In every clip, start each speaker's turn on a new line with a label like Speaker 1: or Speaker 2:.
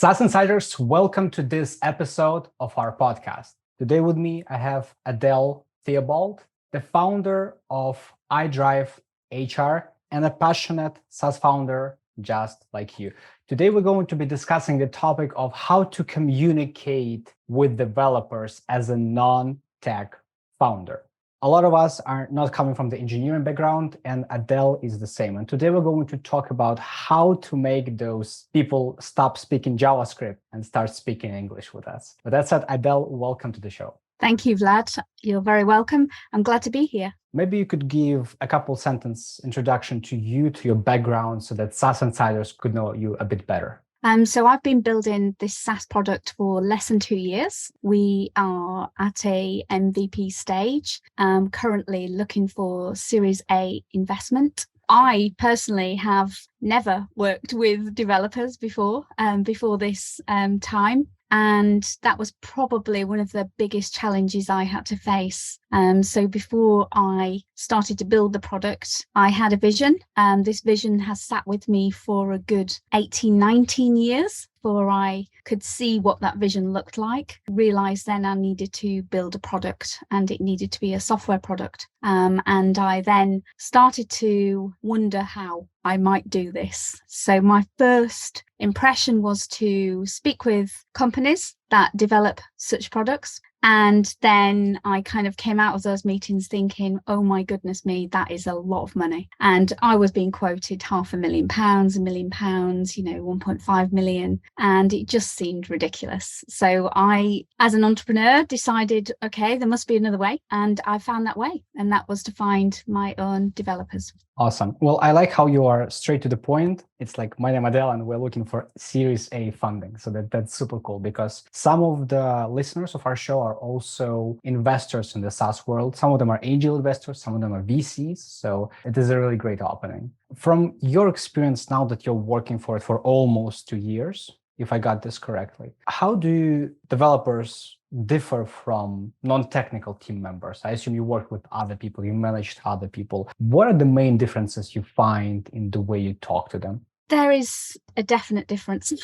Speaker 1: SaaS Insiders, welcome to this episode of our podcast. Today with me, I have Adele Theobald, the founder of iDrive HR and a passionate SaaS founder just like you. Today, we're going to be discussing the topic of how to communicate with developers as a non-tech founder. A lot of us are not coming from the engineering background, and Adele is the same. And today we're going to talk about how to make those people stop speaking JavaScript and start speaking English with us. With that said, Adele, welcome to the show.
Speaker 2: Thank you, Vlad. You're very welcome. I'm glad to be here.
Speaker 1: Maybe you could give a couple sentence introduction to you, to your background, so that SaaS Insiders could know you a bit better.
Speaker 2: So I've been building this SaaS product for less than 2 years. We are at a MVP stage, currently looking for Series A investment. I personally have never worked with developers before this time. And that was probably one of the biggest challenges I had to face. So before I started to build the product, I had a vision. This vision has sat with me for a good 18, 19 years before I could see what that vision looked like. Realized then I needed to build a product, and it needed to be a software product. And I then started to wonder how I might do this. So my first impression was to speak with companies that develop such products. And then I kind of came out of those meetings thinking, oh my goodness me, that is a lot of money. And I was being quoted £500,000, £1 million, 1.5 million. And it just seemed ridiculous. So I, as an entrepreneur, decided, okay, there must be another way. And I found that way. And that was to find my own developers.
Speaker 1: Awesome. Well, I like how you are straight to the point. It's like, my name is Adele, and we're looking for Series A funding. So that's super cool, because some of the listeners of our show are also investors in the SaaS world. Some of them are angel investors, some of them are VCs. So it is a really great opening. From your experience now that you're working for it for almost 2 years, if I got this correctly, how do developers differ from non-technical team members? I assume you work with other people, you managed other people. What are the main differences you find in the way you talk to them?
Speaker 2: There is a definite difference,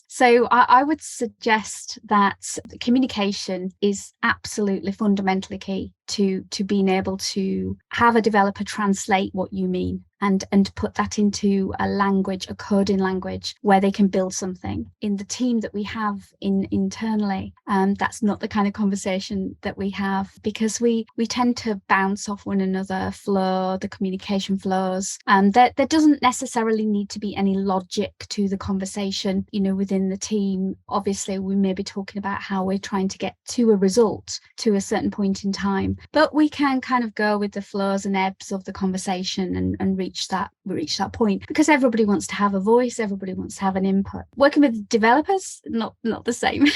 Speaker 2: So I would suggest that communication is absolutely fundamentally key to being able to have a developer translate what you mean and put that into a language, a coding language where they can build something. In the team that we have internally, that's not the kind of conversation that we have, because we tend to bounce off one another, the communication flows. There doesn't necessarily need to be any logic to the conversation, within the team. Obviously, we may be talking about how we're trying to get to a result to a certain point in time, but we can kind of go with the flows and ebbs of the conversation and reach that point, because everybody wants to have a voice, everybody wants to have an input. Working with developers, not the same.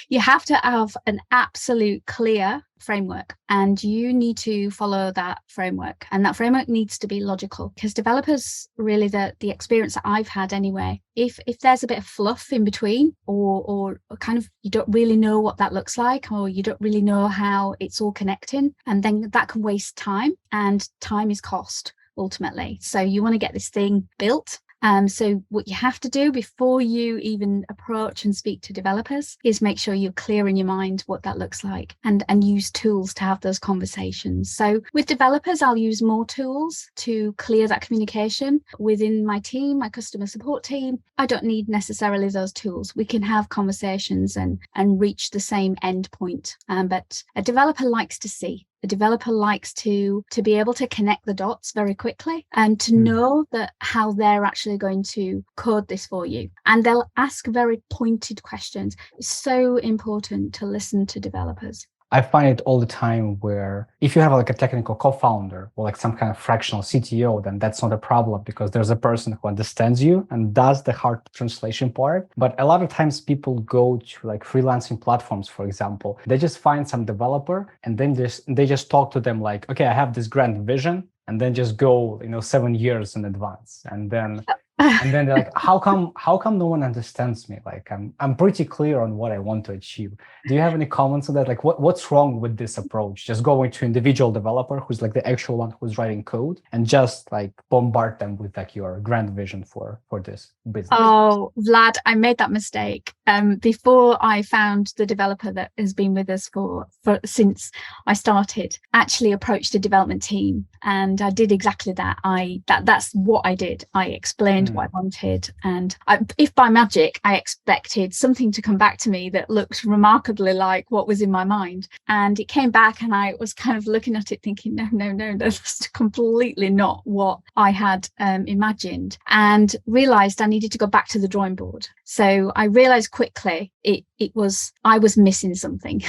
Speaker 2: You have to have an absolute clear framework, and you need to follow that framework, and that framework needs to be logical, because developers, really the experience that I've had anyway, if there's a bit of fluff in between, or kind of you don't really know what that looks like, or you don't really know how it's all connecting, and then that can waste time, and time is cost ultimately. So you want to get this thing built. So what you have to do before you even approach and speak to developers is make sure you're clear in your mind what that looks like, and use tools to have those conversations. So with developers, I'll use more tools to clear that communication. Within my team, my customer support team, I don't need necessarily those tools. We can have conversations and reach the same end point. But a developer likes to see. A developer likes to be able to connect the dots very quickly, and to know that how they're actually going to code this for you. And they'll ask very pointed questions. It's so important to listen to developers.
Speaker 1: I find it all the time where if you have like a technical co-founder or like some kind of fractional CTO, then that's not a problem, because there's a person who understands you and does the hard translation part. But a lot of times people go to like freelancing platforms, for example, they just find some developer and then they just talk to them like, okay, I have this grand vision, and then just go, 7 years in advance. And then And then they're like, how come no one understands me? Like I'm pretty clear on what I want to achieve. Do you have any comments on that? Like what's wrong with this approach? Just going to individual developer who's like the actual one who's writing code and just like bombard them with like your grand vision for this business.
Speaker 2: Oh, Vlad, I made that mistake. Before I found the developer that has been with us for since I started, actually approached a development team, and I did exactly that. That's what I did. I explained what I wanted, and if by magic I expected something to come back to me that looked remarkably like what was in my mind, and it came back, and I was kind of looking at it thinking, no, that's completely not what I had imagined, and realized I needed to go back to the drawing board. So I realized quickly I was missing something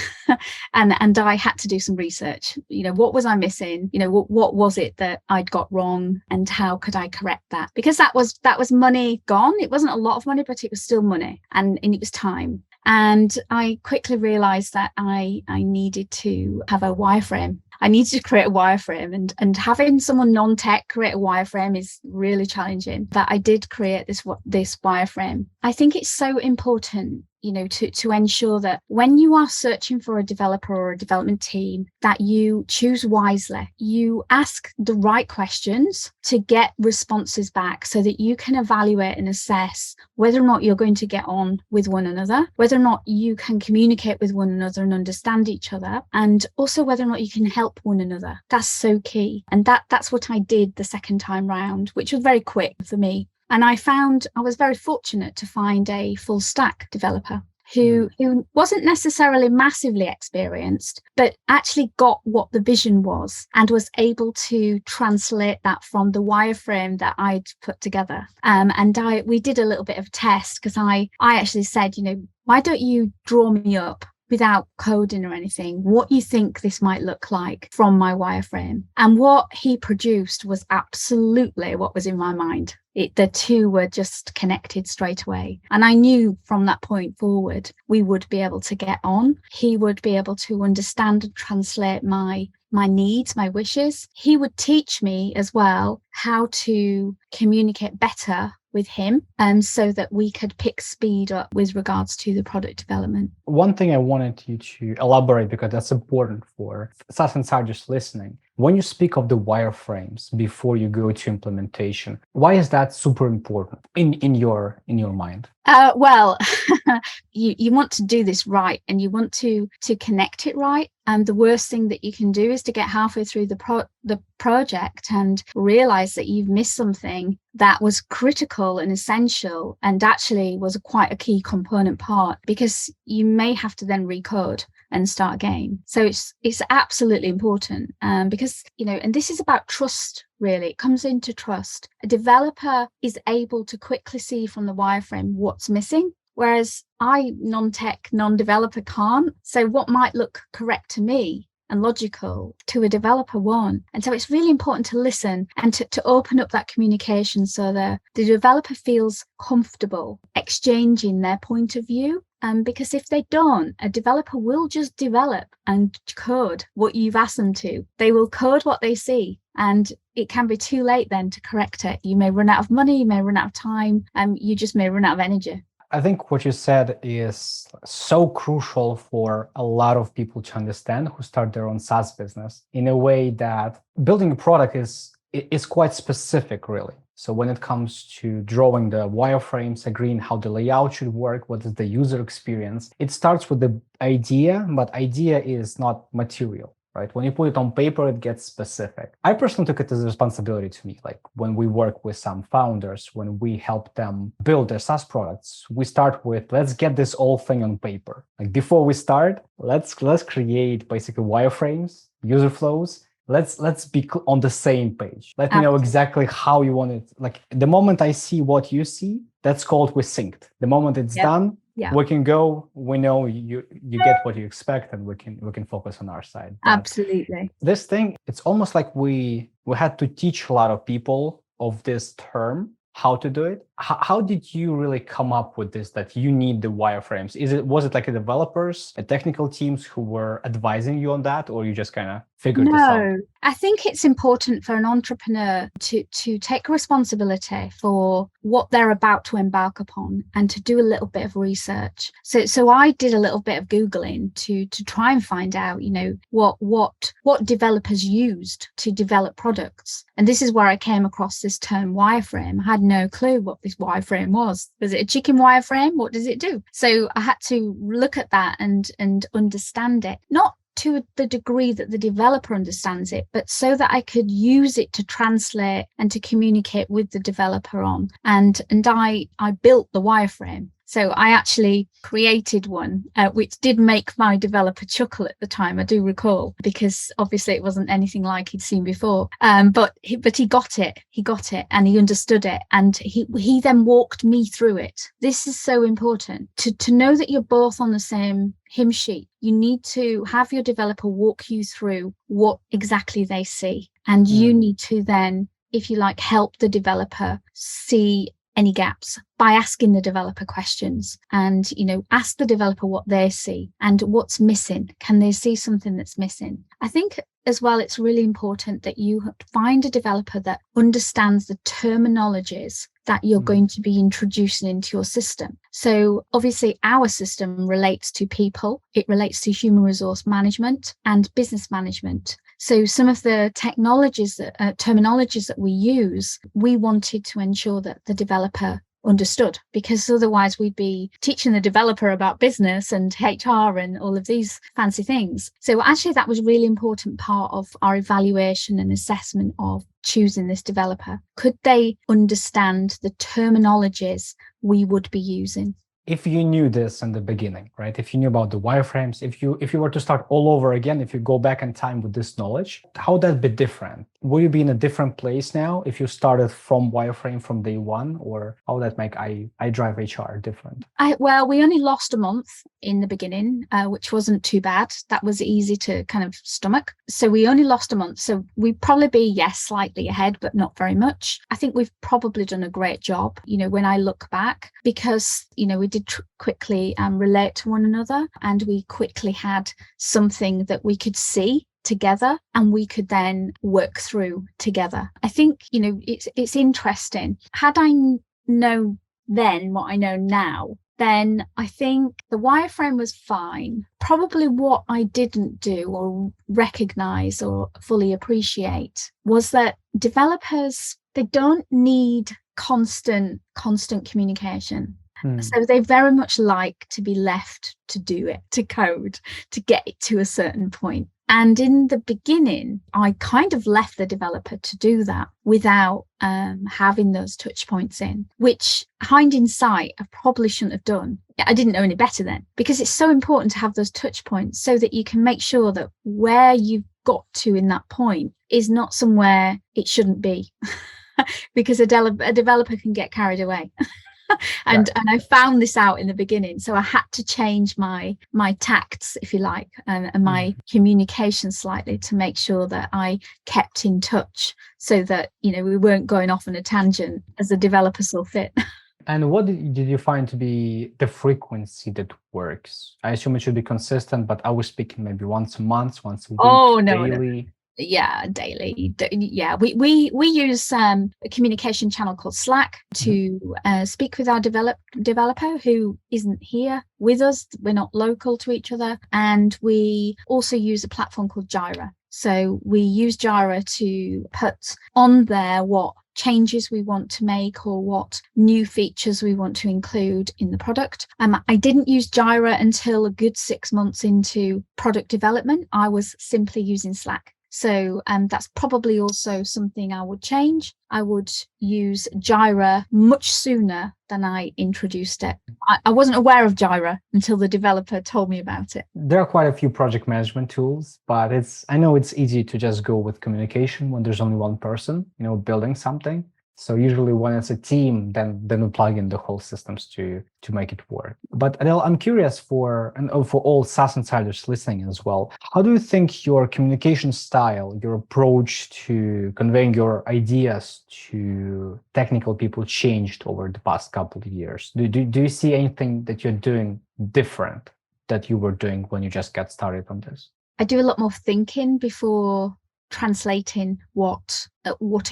Speaker 2: and I had to do some research. What was I missing? What was it that I'd got wrong, and how could I correct that? Because that was money gone. It wasn't a lot of money, but it was still money, and it was time. And I quickly realized that I needed to have a wireframe. I needed to create a wireframe, and having someone non-tech create a wireframe is really challenging. That I did create this wireframe. I think it's so important, to ensure that when you are searching for a developer or a development team, that you choose wisely. You ask the right questions to get responses back so that you can evaluate and assess whether or not you're going to get on with one another, whether or not you can communicate with one another and understand each other, and also whether or not you can help one another. That's so key. And that's what I did the second time round, which was very quick for me. And I was very fortunate to find a full stack developer who wasn't necessarily massively experienced, but actually got what the vision was and was able to translate that from the wireframe that I'd put together. We did a little bit of a test, because I actually said, why don't you draw me up without coding or anything, what you think this might look like from my wireframe? And what he produced was absolutely what was in my mind. The two were just connected straight away. And I knew from that point forward, we would be able to get on. He would be able to understand and translate my needs, my wishes. He would teach me as well how to communicate better with him, so that we could pick speed up with regards to the product development.
Speaker 1: One thing I wanted you to elaborate, because that's important for SaaS Insiders listening. When you speak of the wireframes before you go to implementation, why is that super important in your mind?
Speaker 2: Well, you want to do this right, and you want to connect it right. And the worst thing that you can do is to get halfway through the project and realize that you've missed something that was critical and essential, and actually was quite a key component part, because you may have to then recode and start again. So it's absolutely important, because and this is about trust. Really, it comes into trust. A developer is able to quickly see from the wireframe what's missing, whereas I, non-tech, non-developer, can't. So what might look correct to me and logical to a developer won't. And so it's really important to listen and to open up that communication so the developer feels comfortable exchanging their point of view. Because if they don't, a developer will just develop and code what you've asked them to. They will code what they see, and it can be too late then to correct it. You may run out of money, you may run out of time, and you just may run out of energy.
Speaker 1: I think what you said is so crucial for a lot of people to understand who start their own SaaS business, in a way that building a product is quite specific, really. So when it comes to drawing the wireframes, agreeing how the layout should work, what is the user experience, it starts with the idea, but idea is not material, right? When you put it on paper, it gets specific. I personally took it as a responsibility to me. Like when we work with some founders, when we help them build their SaaS products, we start with, let's get this whole thing on paper. Like before we start, let's create basically wireframes, user flows. Let's be on the same page. Let me know exactly how you want it. Like the moment I see what you see, that's called we're synced. The moment it's done, we can go. We know you get what you expect, and we can focus on our side. But
Speaker 2: absolutely.
Speaker 1: This thing, it's almost like we had to teach a lot of people of this term how to do it. How did you really come up with this, that you need the wireframes? Was it like the developers, the technical teams who were advising you on that, or you just kind of figured this out?
Speaker 2: No, I think it's important for an entrepreneur to take responsibility for what they're about to embark upon and to do a little bit of research. So I did a little bit of Googling to try and find out, what developers used to develop products. And this is where I came across this term wireframe. I had no clue what this wireframe was. Was it a chicken wireframe? What does it do? So I had to look at that and understand it. Not to the degree that the developer understands it, but so that I could use it to translate and to communicate with the developer on. And I built the wireframe. So I actually created one, which did make my developer chuckle at the time, I do recall, because obviously it wasn't anything like he'd seen before. But he got it, and he understood it, and he then walked me through it. This is so important to know that you're both on the same hymn sheet. You need to have your developer walk you through what exactly they see, and you need to then, if you like, help the developer see any gaps by asking the developer questions, and ask the developer what they see and what's missing. Can they see something that's missing? I think as well, it's really important that you find a developer that understands the terminologies that you're going to be introducing into your system. So obviously our system relates to people, it relates to human resource management and business management. So some of the technologies, terminologies that we use, we wanted to ensure that the developer understood, because otherwise we'd be teaching the developer about business and HR and all of these fancy things. So actually that was a really important part of our evaluation and assessment of choosing this developer. Could they understand the terminologies we would be using?
Speaker 1: If you knew this in the beginning, right? If you knew about the wireframes, if you were to start all over again, if you go back in time with this knowledge, how would that be different? Will you be in a different place now if you started from wireframe from day one, or how would that make iDrive HR different?
Speaker 2: Well, we only lost a month in the beginning, which wasn't too bad. That was easy to kind of stomach. So we only lost a month. So we'd probably be, yes, slightly ahead, but not very much. I think we've probably done a great job, when I look back, because, we did quickly relate to one another, and we quickly had something that we could see together and we could then work through together. I think, it's interesting. Had I known then what I know now, then I think the wireframe was fine. Probably what I didn't do or recognize or fully appreciate was that developers, they don't need constant communication. So they very much like to be left to do it, to code, to get it to a certain point. And in the beginning, I kind of left the developer to do that without having those touch points in, which hindsight, I probably shouldn't have done. I didn't know any better then, because it's so important to have those touch points so that you can make sure that where you've got to in that point is not somewhere it shouldn't be, because a developer can get carried away. And I found this out in the beginning, so I had to change my tacts, if you like, and my communication slightly to make sure that I kept in touch, so that we weren't going off on a tangent as the developer saw fit.
Speaker 1: And what did you find to be the frequency that works? I assume it should be consistent, but I was speaking maybe once a month, once a week, daily.
Speaker 2: No. Yeah, daily. Yeah, we use a communication channel called Slack to speak with our developer who isn't here with us. We're not local to each other, and we also use a platform called Jira. So we use Jira to put on there what changes we want to make or what new features we want to include in the product. I didn't use Jira until a good 6 months into product development. I was simply using Slack. So that's probably also something I would change. I would use Jira much sooner than I introduced it. I wasn't aware of Jira until the developer told me about it.
Speaker 1: There are quite a few project management tools, but I know it's easy to just go with communication when there's only one person, building something. So usually when it's a team, then we plug in the whole systems to make it work. But Adele, I'm curious for all SaaS insiders listening as well, how do you think your communication style, your approach to conveying your ideas to technical people changed over the past couple of years? Do you see anything that you're doing different that you were doing when you just got started on this?
Speaker 2: I do a lot more thinking before translating what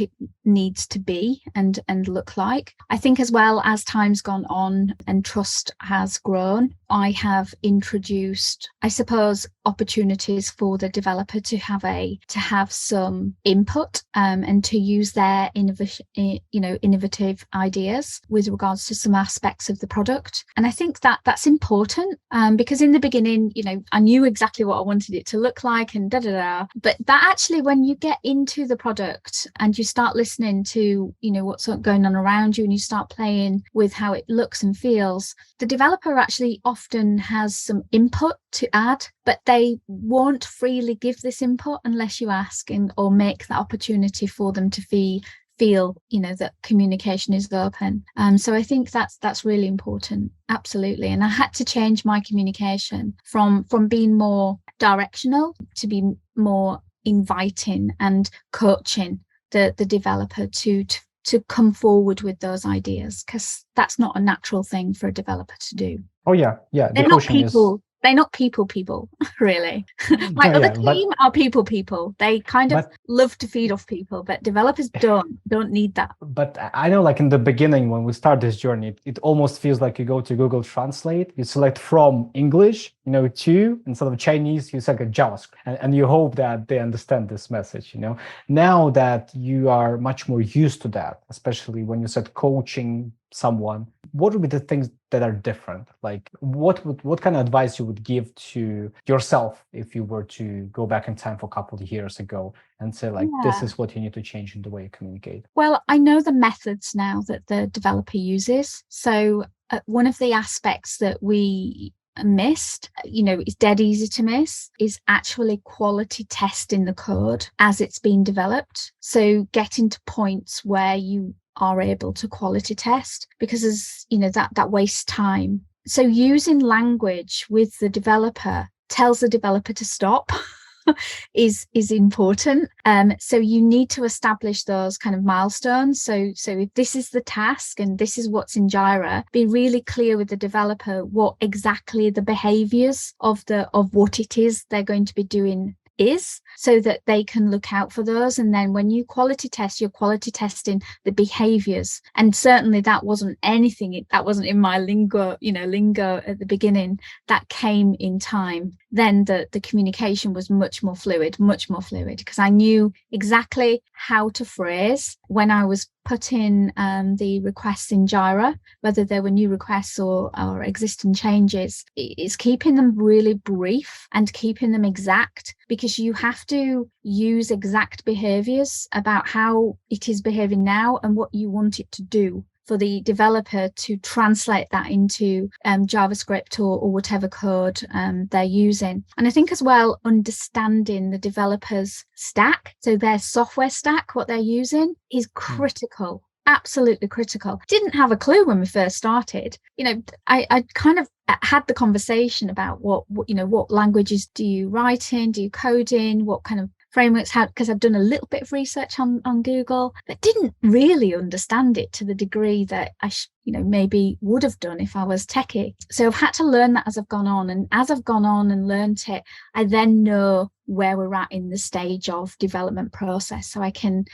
Speaker 2: it needs to be and look like. I think as well, as time's gone on and trust has grown, I have introduced, I suppose, opportunities for the developer to have some input and to use their innovative ideas with regards to some aspects of the product. And I think that that's important because in the beginning, I knew exactly what I wanted it to look like and but that actually, when you get into the product and you start listening to what's going on around you and you start playing with how it looks and feels, the developer actually often has some input to add, but they won't freely give this input unless you ask or make that opportunity for them to feel that communication is open. So I think that's really important. Absolutely. And I had to change my communication from being more directional to be more inviting and coaching the developer to come forward with those ideas, because that's not a natural thing for a developer to do.
Speaker 1: Oh yeah,
Speaker 2: They're not people. They're not people, really. My other team are people. They kind of love to feed off people, but developers don't need that.
Speaker 1: But I know, like in the beginning, when we start this journey, it almost feels like you go to Google Translate, you select from English, to, instead of Chinese, you select JavaScript, and you hope that they understand this message. Now that you are much more used to that, especially when you said coaching someone, what would be the things that are different? Like what kind of advice you would give to yourself if you were to go back in time for a couple of years ago and say, like, this is what you need to change in the way you communicate?
Speaker 2: Well, I know the methods now that the developer uses. So one of the aspects that we missed, is dead easy to miss, is actually quality testing the code as it's being developed. So getting to points where you are able to quality test, because as that wastes time. So using language with the developer tells the developer to stop is important. So you need to establish those kind of milestones. So if this is the task and this is what's in Jira, be really clear with the developer what exactly the behaviors of what it is they're going to be doing is, so that they can look out for those. And then when you quality test, you're quality testing the behaviors. And certainly that wasn't in my lingo at the beginning. That came in time. Then the communication was much more fluid, because I knew exactly how to phrase when I was putting the requests in Jira, whether they were new requests or existing changes. It's keeping them really brief and keeping them exact, because you have to use exact behaviors about how it is behaving now and what you want it to do, for the developer to translate that into JavaScript or whatever code they're using. And I think as well, understanding the developer's stack, so their software stack, what they're using, is critical. Absolutely critical. Didn't have a clue when we first started. I kind of had the conversation about what languages do you write in, do you code in, what kind of frameworks, because I've done a little bit of research on Google, but didn't really understand it to the degree that I maybe would have done if I was techie. So I've had to learn that as I've gone on, and as I've gone on and learnt it, I then know where we're at in the stage of development process. So I can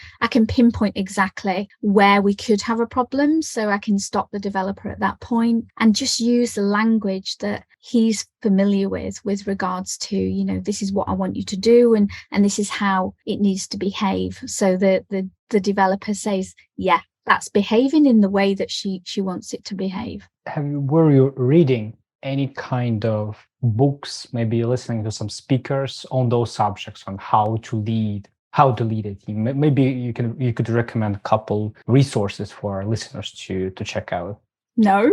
Speaker 2: pinpoint exactly where we could have a problem, so I can stop the developer at that point and just use the language that he's familiar with regards to, this is what I want you to do, and this is how it needs to behave. So the developer says, yeah, that's behaving in the way that she wants it to behave.
Speaker 1: Were you reading any kind of books, maybe listening to some speakers on those subjects, on how to lead a team? Maybe you could recommend a couple resources for our listeners to check out.
Speaker 2: No.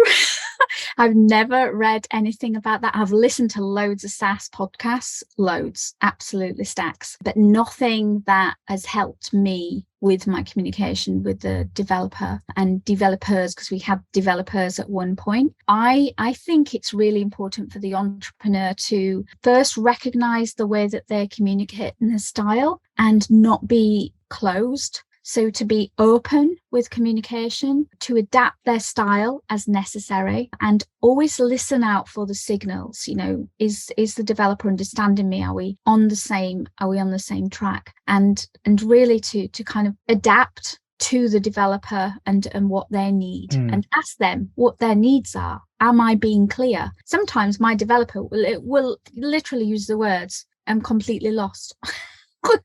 Speaker 2: I've never read anything about that. I've listened to loads of SaaS podcasts, absolutely stacks, but nothing that has helped me with my communication with the developer and developers, because we had developers at one point. I think it's really important for the entrepreneur to first recognize the way that they communicate and their style and not be closed. So to be open with communication, to adapt their style as necessary, and always listen out for the signals. Is the developer understanding me? Are we on the same track? And really to kind of adapt to the developer and what they need, and ask them what their needs are. Am I being clear? Sometimes my developer will literally use the words, "I'm completely lost."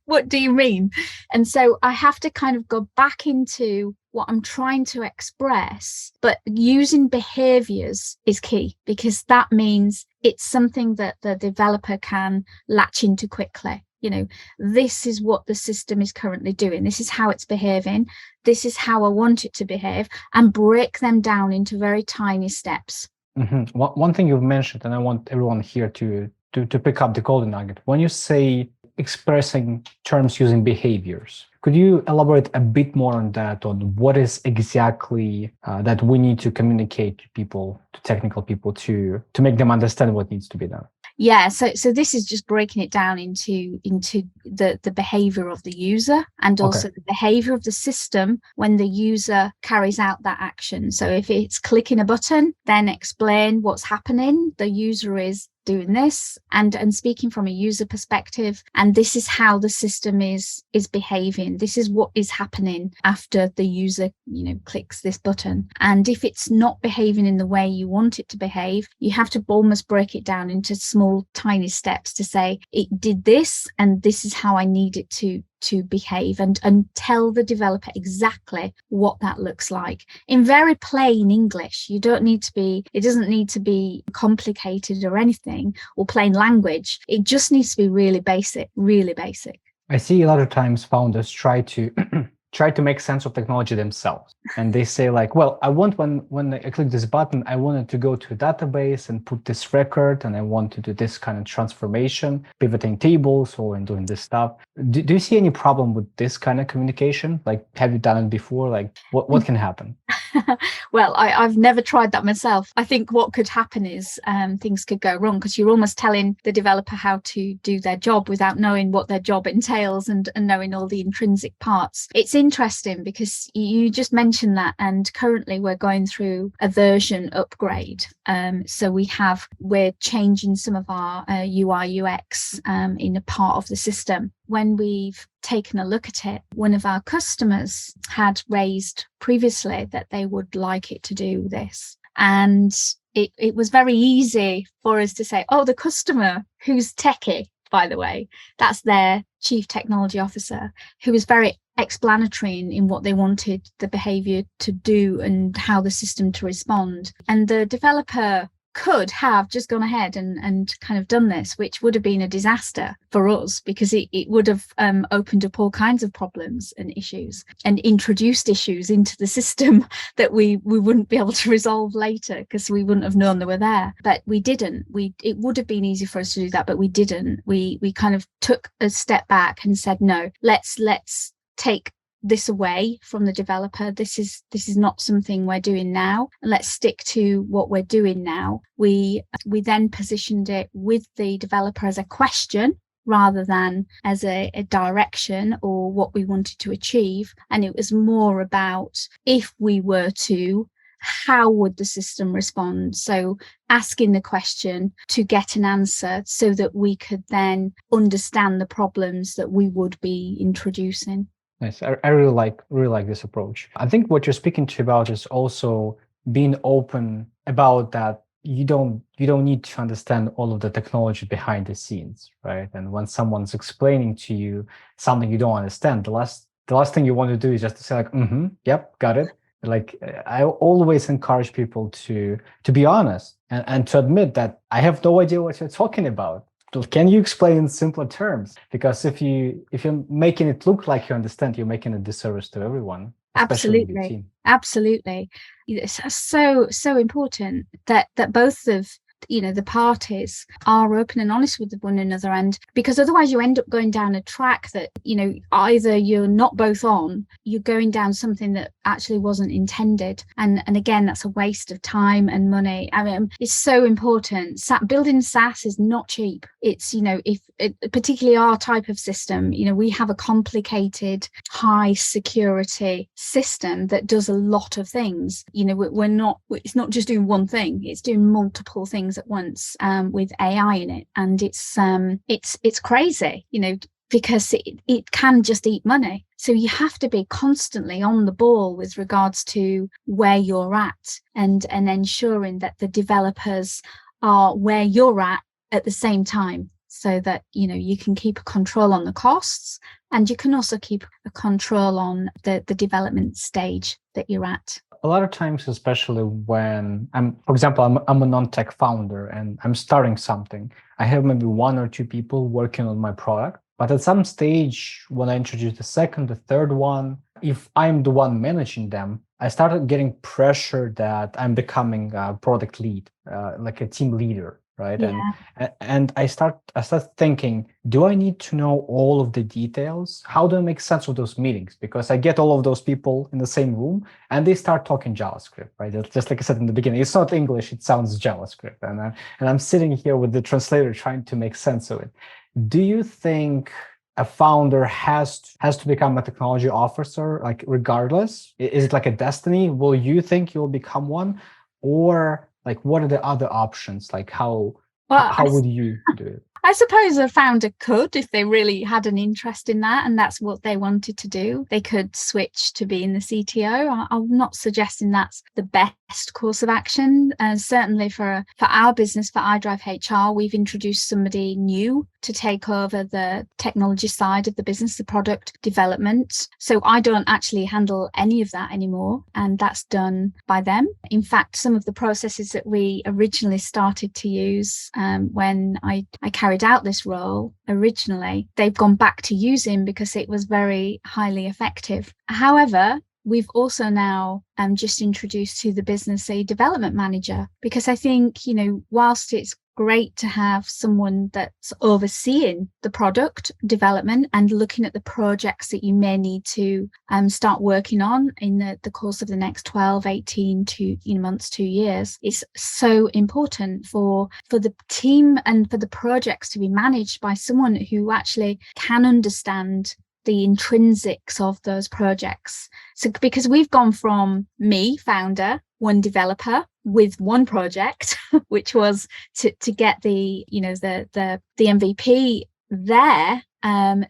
Speaker 2: What do you mean? And so I have to kind of go back into what I'm trying to express, but using behaviors is key, because that means it's something that the developer can latch into quickly. This is what the system is currently doing. This is how it's behaving. This is how I want it to behave, and break them down into very tiny steps.
Speaker 1: One thing you've mentioned, and I want everyone here to pick up the golden nugget. When you say expressing terms using behaviors, could you elaborate a bit more on that, on what is exactly that we need to communicate to people, to technical people, to make them understand what needs to be done?
Speaker 2: Yeah, so this is just breaking it down into the behavior of the user, and also the behavior of the system when the user carries out that action. So if it's clicking a button, then explain what's happening. The user is doing this, and speaking from a user perspective, and this is how the system is behaving. This is what is happening after the user clicks this button. And if it's not behaving in the way you want it to behave, you have to almost break it down into small tiny steps to say, it did this, and this is how I need it to behave, and tell the developer exactly what that looks like in very plain English. It doesn't need to be complicated or anything, or plain language. It just needs to be really basic.
Speaker 1: I see a lot of times founders try to make sense of technology themselves. And they say like, well, I want when I click this button, I wanted to go to a database and put this record, and I want to do this kind of transformation, pivoting tables or and doing this stuff. Do you see any problem with this kind of communication? Like, have you done it before? Like, what can happen?
Speaker 2: Well, I've never tried that myself. I think what could happen is things could go wrong, because you're almost telling the developer how to do their job without knowing what their job entails and knowing all the intrinsic parts. It's interesting because you just mentioned that, and currently we're going through a version upgrade. So we're changing some of our UI UX in a part of the system. When we've taken a look at it, one of our customers had raised previously that they would like it to do this. And it was very easy for us to say, oh, the customer, who's techie, by the way, that's their chief technology officer, who was very explanatory in what they wanted the behavior to do and how the system to respond. And the developer could have just gone ahead and kind of done this, which would have been a disaster for us, because it would have opened up all kinds of problems and issues, and introduced issues into the system that we wouldn't be able to resolve later, because we wouldn't have known they were there. But we didn't. It would have been easy for us to do that, but we didn't. We kind of took a step back and said, no, let's take this away from the developer. This is not something we're doing now. Let's stick to what we're doing now. We then positioned it with the developer as a question rather than as a direction or what we wanted to achieve. And it was more about, if we were to, how would the system respond? So asking the question to get an answer so that we could then understand the problems that we would be introducing.
Speaker 1: Nice. I really like this approach. I think what you're speaking to about is also being open about that. You don't need to understand all of the technology behind the scenes, right? And when someone's explaining to you something you don't understand, the last thing you want to do is just to say like, yep, got it. Like, I always encourage people to be honest and to admit that I have no idea what you're talking about. Can you explain in simpler terms? Because if you're making it look like you understand, you're making a disservice to everyone.
Speaker 2: Absolutely. It's so important that both of the parties are open and honest with one another, and because otherwise you end up going down a track that either you're not both on, you're going down something that actually wasn't intended, and again, that's a waste of time and money. I mean, it's so important. Building SaaS is not cheap. It's particularly our type of system, we have a complicated high security system that does a lot of things. It's not just doing one thing, it's doing multiple things at once, with AI in it, and it's crazy, because it can just eat money. So you have to be constantly on the ball with regards to where you're at, and ensuring that the developers are where you're at the same time, so that you can keep a control on the costs, and you can also keep a control on the development stage that you're at.
Speaker 1: A lot of times, especially when for example, I'm a non-tech founder and I'm starting something, I have maybe 1 or 2 people working on my product. But at some stage, when I introduce the second, the third one, if I'm the one managing them, I started getting pressure that I'm becoming a product lead, like a team leader, right?
Speaker 2: Yeah.
Speaker 1: And I start thinking, do I need to know all of the details? How do I make sense of those meetings? Because I get all of those people in the same room and they start talking JavaScript, right? Just like I said in the beginning, it's not English, it sounds JavaScript. And I'm sitting here with the translator trying to make sense of it. Do you think a founder has to become a technology officer, like regardless? Is it like a destiny? Will you think you'll become one? Or like, what are the other options? Like how would you do it?
Speaker 2: I suppose a founder could, if they really had an interest in that and that's what they wanted to do, they could switch to being the CTO. I'm not suggesting that's the best course of action. Certainly for our business, for iDrive HR, we've introduced somebody new to take over the technology side of the business, the product development. So I don't actually handle any of that anymore, and that's done by them. In fact, some of the processes that we originally started to use when I carried out this role originally, they've gone back to using because it was very highly effective. However, we've also now just introduced to the business a development manager, because I think, whilst it's great to have someone that's overseeing the product development and looking at the projects that you may need to start working on in the course of the next 12, 18 months, 2 years, it's so important for the team and for the projects to be managed by someone who actually can understand the intrinsics of those projects. So because we've gone from me, founder, one developer with one project, which was to get the MVP there,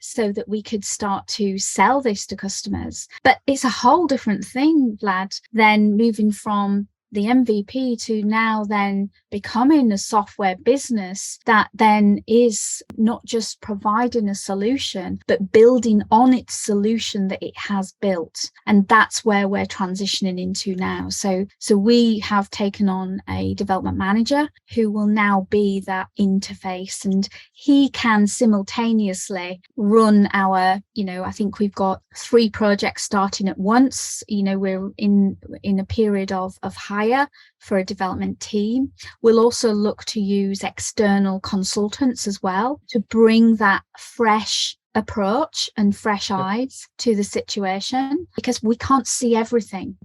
Speaker 2: so that we could start to sell this to customers. But it's a whole different thing, Vlad, than moving from the MVP to now then becoming a software business that then is not just providing a solution, but building on its solution that it has built. And that's where we're transitioning into now. So we have taken on a development manager who will now be that interface, and he can simultaneously run our, I think we've got 3 projects starting at once. We're in a period of hire for a development team. We'll also look to use external consultants as well to bring that fresh approach and fresh eyes to the situation, because we can't see everything.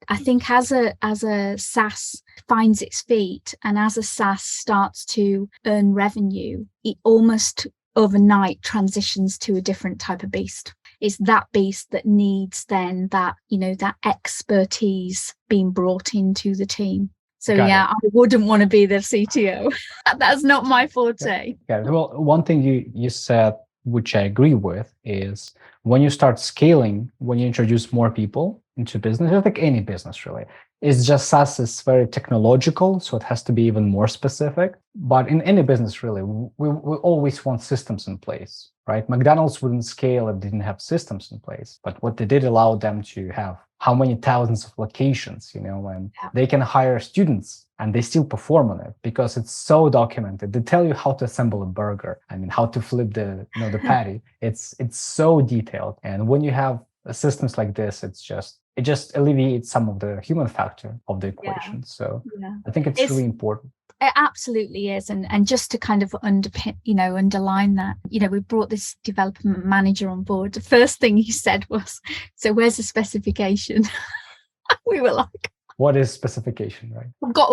Speaker 2: I think as a SaaS finds its feet and as a SaaS starts to earn revenue, it almost overnight transitions to a different type of beast. It's that beast that needs then that expertise being brought into the team. So I wouldn't want to be the CTO. That's not my forte.
Speaker 1: Yeah. Well, one thing you said, which I agree with, is when you start scaling, when you introduce more people into business, just like any business really, it's just SaaS is very technological, so it has to be even more specific. But in any business really, we always want systems in place, right? McDonald's wouldn't scale if it didn't have systems in place. But what they did allow them to have how many thousands of locations, and they can hire students and they still perform on it because it's so documented. They tell you how to assemble a burger. How to flip the patty. It's so detailed. And when you have systems like this, it just alleviates some of the human factor of the equation. So I think it's really important.
Speaker 2: it absolutely is. And just to kind of underline that, we brought this development manager on board. The first thing he said was, so where's the specification? We were like,
Speaker 1: what is specification, right?
Speaker 2: I've got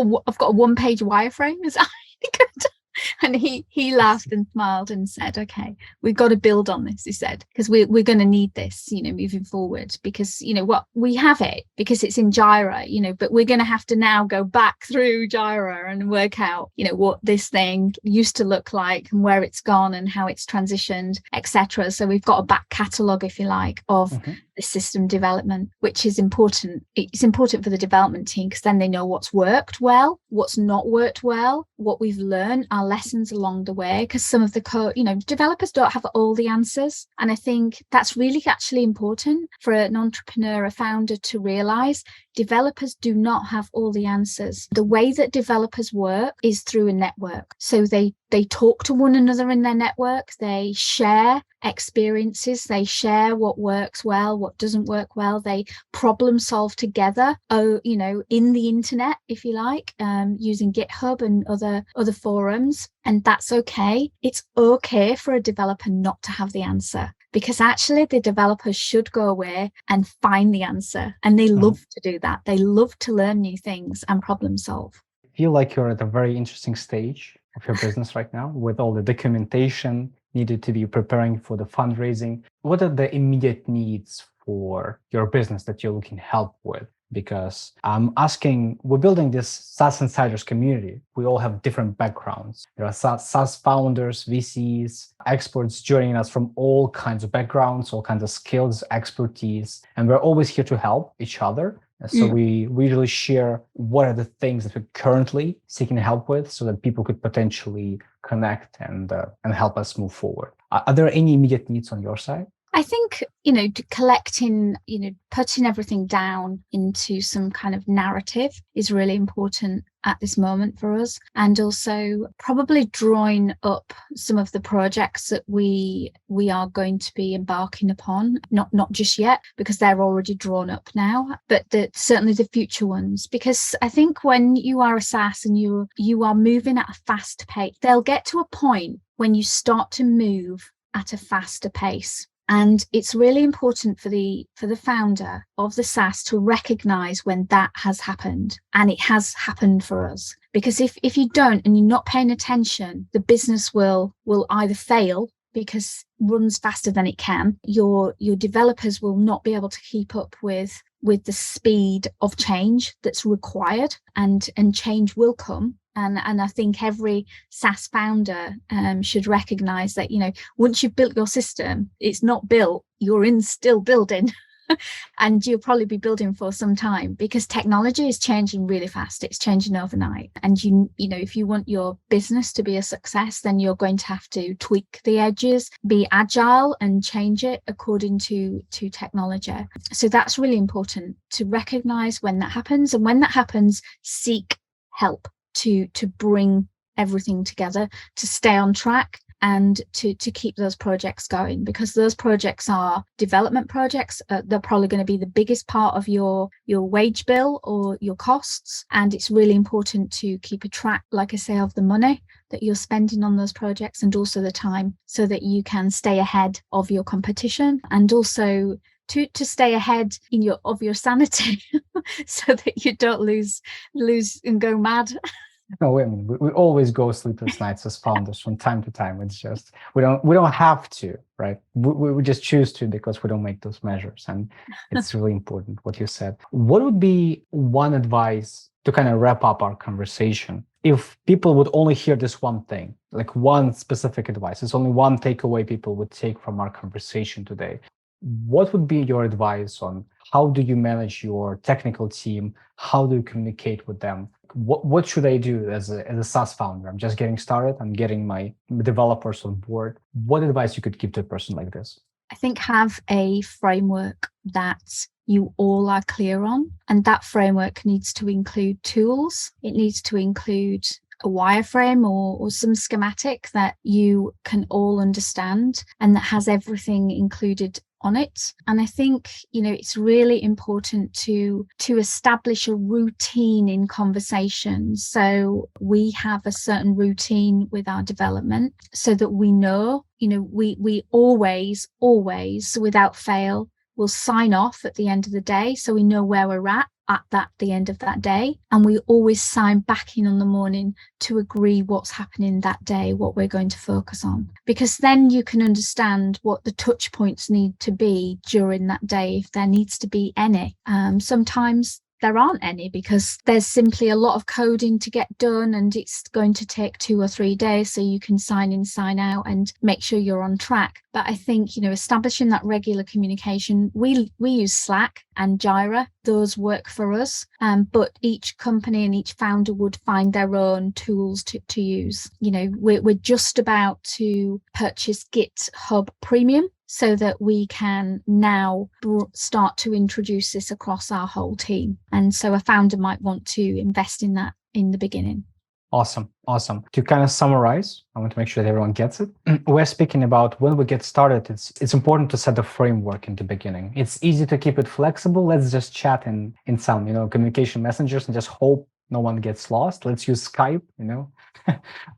Speaker 2: a one-page wireframe. Is that good? And he laughed and smiled and said, okay, we've got to build on this, he said, because we're going to need this, moving forward, because, what we have it because it's in Jira, but we're going to have to now go back through Jira and work out, what this thing used to look like and where it's gone and how it's transitioned, etc. So we've got a back catalogue, if you like, of the system development, which is important. It's important for the development team because then they know what's worked well, what's not worked well, what we've learned, our lessons along the way, because some of the code, developers don't have all the answers. And I think that's really actually important for an entrepreneur, a founder, to realize developers do not have all the answers. The way that developers work is through a network. So they talk to one another in their network, they share experiences, they share what works well, what doesn't work well, they problem solve together, in the internet, if you like, using GitHub and other forums. And that's okay. It's okay for a developer not to have the answer, because actually the developers should go away and find the answer. And they love to do that. They love to learn new things and problem solve.
Speaker 1: I feel like you're at a very interesting stage of your business right now, with all the documentation needed to be preparing for the fundraising. What are the immediate needs for your business that you're looking help with? Because we're building this SaaS Insiders community. We all have different backgrounds. There are SaaS founders, VCs, experts joining us from all kinds of backgrounds, all kinds of skills, expertise, and we're always here to help each other. So we usually share what are the things that we're currently seeking help with, so that people could potentially connect and help us move forward. Are there any immediate needs on your side?
Speaker 2: I think, putting everything down into some kind of narrative is really important at this moment for us. And also probably drawing up some of the projects that we are going to be embarking upon, not just yet, because they're already drawn up now, but certainly the future ones. Because I think when you are a SaaS and you are moving at a fast pace, they'll get to a point when you start to move at a faster pace. And it's really important for the founder of the SaaS to recognize when that has happened. And it has happened for us. Because if you don't and you're not paying attention, the business will either fail because it runs faster than it can. Your developers will not be able to keep up with the speed of change that's required, and change will come. And I think every SaaS founder should recognize that, once you've built your system, it's not built, you're still building. And you'll probably be building for some time, because technology is changing really fast. It's changing overnight. And if you want your business to be a success, then you're going to have to tweak the edges, be agile and change it according to technology. So that's really important to recognize when that happens. And when that happens, seek help to bring everything together, to stay on track, and to keep those projects going, because those projects are development projects. They're probably going to be the biggest part of your wage bill or your costs. And it's really important to keep a track, like I say, of the money that you're spending on those projects, and also the time, so that you can stay ahead of your competition, and also to stay ahead of your sanity so that you don't lose and go mad.
Speaker 1: No, I mean, we always go sleepless nights as founders from time to time. It's just we don't have to, right? We just choose to, because we don't make those measures, and it's really important what you said. What would be one advice to kind of wrap up our conversation? If people would only hear this one thing, like one specific advice, it's only one takeaway people would take from our conversation today. What would be your advice on how do you manage your technical team? How do you communicate with them? What should I do as a SaaS founder? I'm just getting started. I'm getting my developers on board. What advice you could give to a person like this?
Speaker 2: I think have a framework that you all are clear on. And that framework needs to include tools. It needs to include a wireframe or some schematic that you can all understand, and that has everything included on it. And I think, it's really important to establish a routine in conversations. So we have a certain routine with our development so that we know, we always, without fail, will sign off at the end of the day. So we know where we're at the end of that day. And we always sign back in on the morning to agree what's happening that day, what we're going to focus on. Because then you can understand what the touch points need to be during that day, if there needs to be any. Sometimes there aren't any because there's simply a lot of coding to get done and it's going to take 2 or 3 days, so you can sign in, sign out and make sure you're on track. But I think, establishing that regular communication, we use Slack and Jira, those work for us, but each company and each founder would find their own tools to use. We're just about to purchase GitHub Premium, so that we can now start to introduce this across our whole team. And so a founder might want to invest in that in the beginning.
Speaker 1: Awesome. To kind of summarize, I want to make sure that everyone gets it. We're speaking about when we get started, it's important to set the framework in the beginning. It's easy to keep it flexible. Let's just chat in some, communication messengers and just hope no one gets lost. Let's use Skype,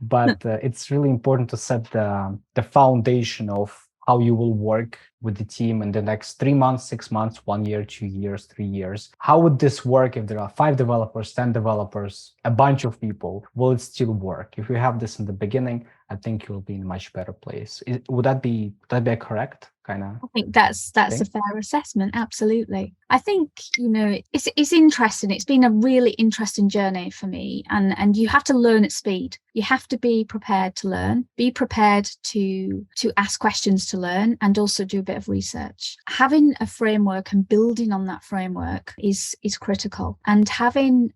Speaker 1: but it's really important to set the foundation of how you will work with the team in the next 3 months, 6 months, 1 year, 2 years, 3 years. How would this work if there are 5 developers, 10 developers, a bunch of people? Will it still work? If you have this in the beginning, I think you'll be in a much better place. Would that be correct? I
Speaker 2: think that's a fair assessment. Absolutely. I think, it's interesting. It's been a really interesting journey for me, and you have to learn at speed. You have to be prepared to learn, be prepared to ask questions to learn, and also do a bit of research. Having a framework and building on that framework is critical. And having,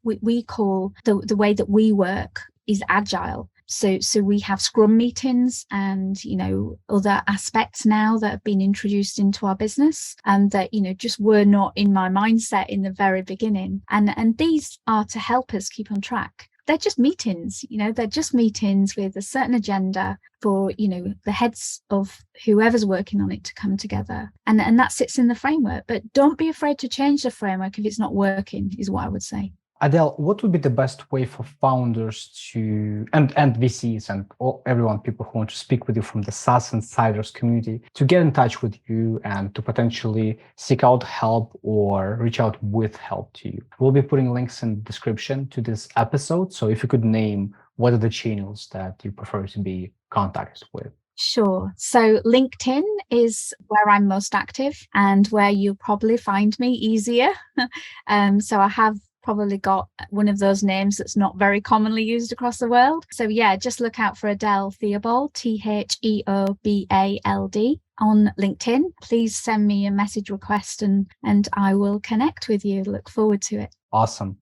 Speaker 2: we call the way that we work is agile. So we have Scrum meetings and, other aspects now that have been introduced into our business and that, just were not in my mindset in the very beginning. And these are to help us keep on track. They're just meetings, they're just meetings with a certain agenda for, the heads of whoever's working on it to come together. And that sits in the framework. But don't be afraid to change the framework if it's not working, is what I would say.
Speaker 1: Adele, what would be the best way for founders and VCs and everyone, people who want to speak with you from the SaaS Insiders community, to get in touch with you and to potentially seek out help or reach out with help to you? We'll be putting links in the description to this episode. So if you could name what are the channels that you prefer to be contacted with.
Speaker 2: Sure. So LinkedIn is where I'm most active and where you'll probably find me easier. So I have probably got one of those names that's not very commonly used across the world. So yeah, just look out for Adele Theobald, Theobald on LinkedIn. Please send me a message request and I will connect with you. Look forward to it.
Speaker 1: Awesome.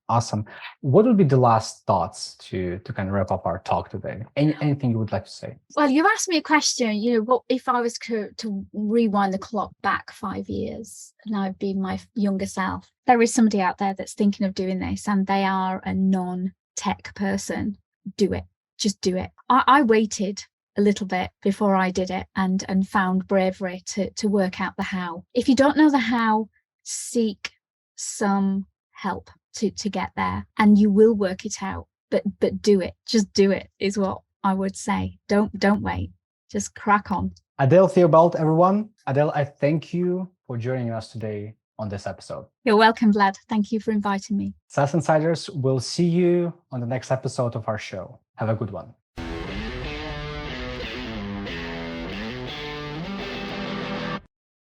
Speaker 1: What would be the last thoughts to kind of wrap up our talk today? Anything you would like to say?
Speaker 2: Well, you asked me a question, what if I was to rewind the clock back 5 years and I'd be my younger self? There is somebody out there that's thinking of doing this and they are a non-tech person. Do it. Just do it. I waited a little bit before I did it and found bravery to work out the how. If you don't know the how, seek some help to get there and you will work it out. But do it. Just do it is what I would say. Don't wait. Just crack on.
Speaker 1: Adele Theobald, everyone. Adele, I thank you for joining us today on this episode.
Speaker 2: You're welcome, Vlad. Thank you for inviting me.
Speaker 1: SaaS Insiders, we'll see you on the next episode of our show. Have a good one.